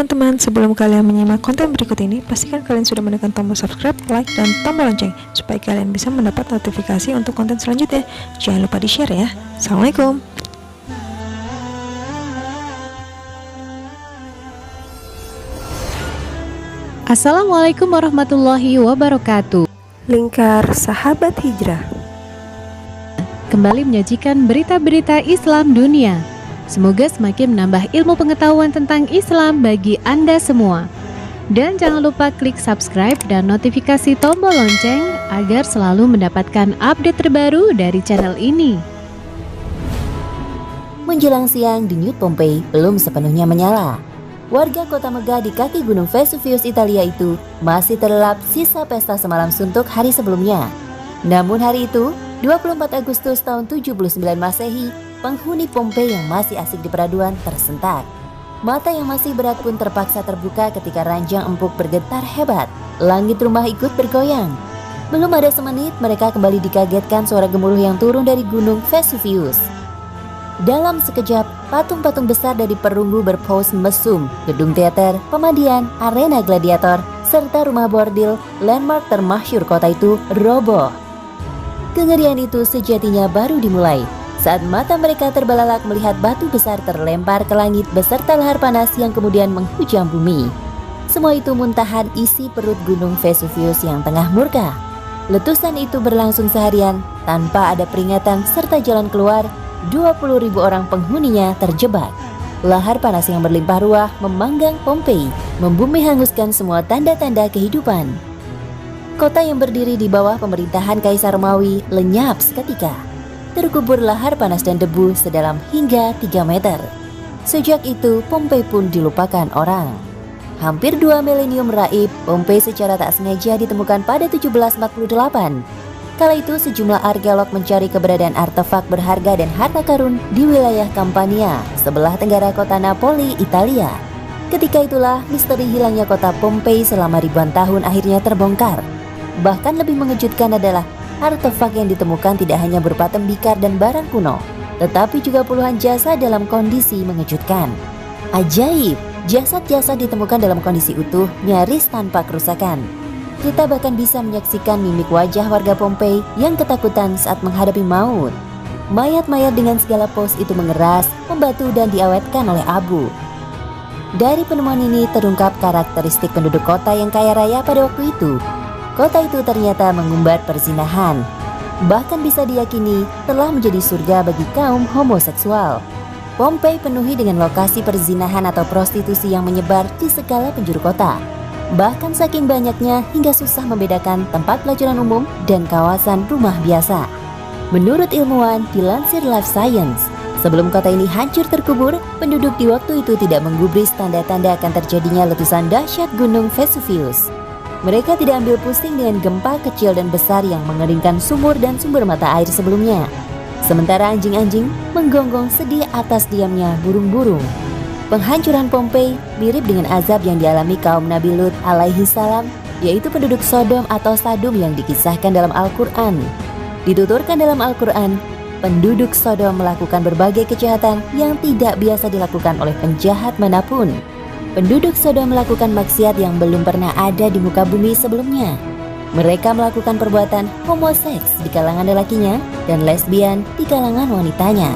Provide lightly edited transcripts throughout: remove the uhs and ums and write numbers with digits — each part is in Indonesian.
teman-teman, sebelum kalian menyimak konten berikut ini, pastikan kalian sudah menekan tombol subscribe, like, dan tombol lonceng supaya kalian bisa mendapat notifikasi untuk konten selanjutnya. Jangan lupa di-share ya. Assalamualaikum. Assalamualaikum warahmatullahi wabarakatuh. Lingkar Sahabat Hijrah Kembali menyajikan berita-berita Islam dunia. Semoga semakin menambah ilmu pengetahuan tentang Islam bagi Anda semua. Dan jangan lupa klik subscribe dan notifikasi tombol lonceng agar selalu mendapatkan update terbaru dari channel ini. Menjelang siang, denyut Pompei belum sepenuhnya menyala. Warga kota megah di kaki gunung Vesuvius Italia itu masih terlelap sisa pesta semalam suntuk hari sebelumnya. Namun hari itu, 24 Agustus tahun 79 Masehi, penghuni Pompei yang masih asik di peraduan tersentak. Mata yang masih berat pun terpaksa terbuka ketika ranjang empuk bergetar hebat. Langit rumah ikut bergoyang. Belum ada semenit, mereka kembali dikagetkan suara gemuruh yang turun dari gunung Vesuvius. Dalam sekejap, patung-patung besar dari perunggu berpose mesum. Gedung teater, pemandian, arena gladiator, serta rumah bordil, landmark termasyhur kota itu roboh. Kengerian itu sejatinya baru dimulai saat mata mereka terbelalak melihat batu besar terlempar ke langit beserta lahar panas yang kemudian menghujam bumi. Semua itu muntahan isi perut gunung Vesuvius yang tengah murka. Letusan itu berlangsung seharian tanpa ada peringatan serta jalan keluar. 20.000 orang penghuninya terjebak. Lahar panas yang berlimpah ruah memanggang Pompei, membumi hanguskan semua tanda-tanda kehidupan. Kota yang berdiri di bawah pemerintahan Kaisar Romawi lenyap seketika. Terkubur lahar panas dan debu sedalam hingga 3 meter. Sejak itu, Pompei pun dilupakan orang. Hampir 2 milenium raib, Pompei secara tak sengaja ditemukan pada 1748. Kala itu, sejumlah arkeolog mencari keberadaan artefak berharga dan harta karun di wilayah Campania, sebelah tenggara kota Napoli, Italia. Ketika itulah, misteri hilangnya kota Pompei selama ribuan tahun akhirnya terbongkar. Bahkan lebih mengejutkan adalah artefak yang ditemukan tidak hanya berupa tembikar dan barang kuno, tetapi juga puluhan jasad dalam kondisi mengejutkan. Ajaib, jasad-jasad ditemukan dalam kondisi utuh, nyaris tanpa kerusakan. Kita bahkan bisa menyaksikan mimik wajah warga Pompei yang ketakutan saat menghadapi maut. Mayat-mayat dengan segala pos itu mengeras, membatu dan diawetkan oleh abu. Dari penemuan ini terungkap karakteristik penduduk kota yang kaya raya pada waktu itu. Kota itu ternyata mengumbar perzinahan. Bahkan bisa diyakini telah menjadi surga bagi kaum homoseksual. Pompei penuhi dengan lokasi perzinahan atau prostitusi yang menyebar di segala penjuru kota. Bahkan saking banyaknya hingga susah membedakan tempat pelacuran umum dan kawasan rumah biasa. Menurut ilmuwan dilansir Life Science, sebelum kota ini hancur terkubur, penduduk di waktu itu tidak menggubris tanda-tanda akan terjadinya letusan dahsyat gunung Vesuvius. Mereka tidak ambil pusing dengan gempa kecil dan besar yang mengeringkan sumur dan sumber mata air sebelumnya. Sementara anjing-anjing menggonggong sedih atas diamnya burung-burung. Penghancuran Pompei mirip dengan azab yang dialami kaum Nabi Lut alaihi salam, yaitu penduduk Sodom atau Sadum yang dikisahkan dalam Al-Quran. Dituturkan dalam Al-Quran, penduduk Sodom melakukan berbagai kejahatan yang tidak biasa dilakukan oleh penjahat manapun. Penduduk Sodom melakukan maksiat yang belum pernah ada di muka bumi sebelumnya. Mereka melakukan perbuatan homoseks di kalangan lelakinya dan lesbian di kalangan wanitanya.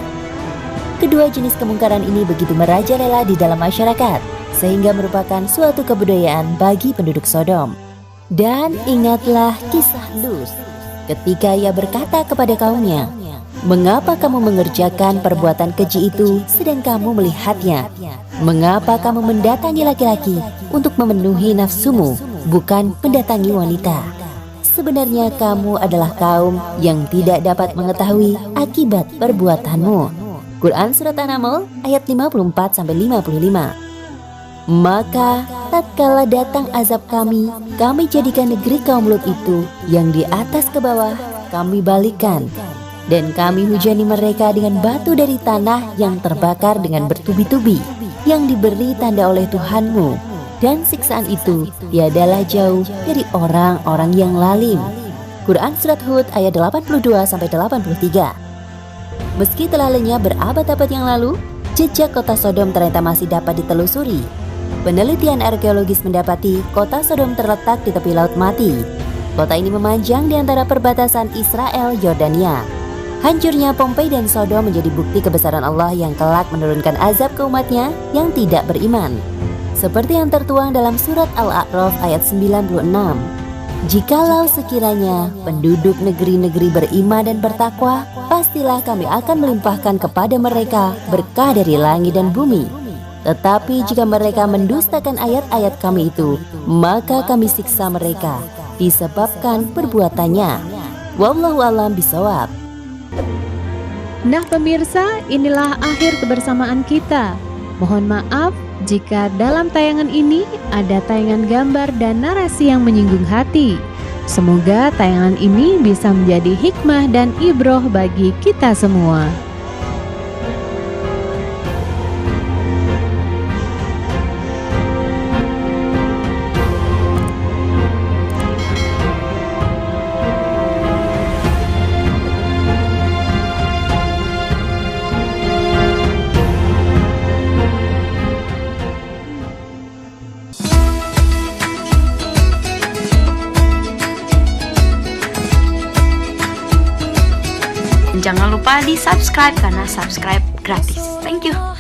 Kedua jenis kemungkaran ini begitu merajalela di dalam masyarakat, sehingga merupakan suatu kebudayaan bagi penduduk Sodom. Dan ingatlah kisah Lut, ketika ia berkata kepada kaumnya, "Mengapa kamu mengerjakan perbuatan keji itu sedang kamu melihatnya? Mengapa kamu mendatangi laki-laki untuk memenuhi nafsumu, bukan mendatangi wanita? Sebenarnya kamu adalah kaum yang tidak dapat mengetahui akibat perbuatanmu." Quran Surat An-Naml ayat 54-55. Maka tatkala datang azab kami jadikan negeri kaum Lut itu yang di atas ke bawah kami balikan. Dan kami hujani mereka dengan batu dari tanah yang terbakar dengan bertubi-tubi, yang diberi tanda oleh Tuhanmu. Dan siksaan itu tiadalah jauh dari orang-orang yang lalim. Quran Surat Hud ayat 82-83. Meski telah lenyap berabad-abad yang lalu, jejak kota Sodom ternyata masih dapat ditelusuri. Penelitian arkeologis mendapati kota Sodom terletak di tepi Laut Mati. Kota ini memanjang di antara perbatasan Israel, Yordania. Hancurnya Pompei dan Sodom menjadi bukti kebesaran Allah yang kelak menurunkan azab ke umatnya yang tidak beriman. Seperti yang tertuang dalam surat Al-A'raf ayat 96. Jikalau sekiranya penduduk negeri-negeri beriman dan bertakwa, pastilah kami akan melimpahkan kepada mereka berkah dari langit dan bumi. Tetapi jika mereka mendustakan ayat-ayat kami itu, maka kami siksa mereka disebabkan perbuatannya. Wallahu a'lam bishawab. Nah pemirsa, inilah akhir kebersamaan kita. Mohon maaf jika dalam tayangan ini ada tayangan gambar dan narasi yang menyinggung hati. Semoga tayangan ini bisa menjadi hikmah dan ibroh bagi kita semua. Jangan lupa di subscribe karena subscribe gratis. Thank you.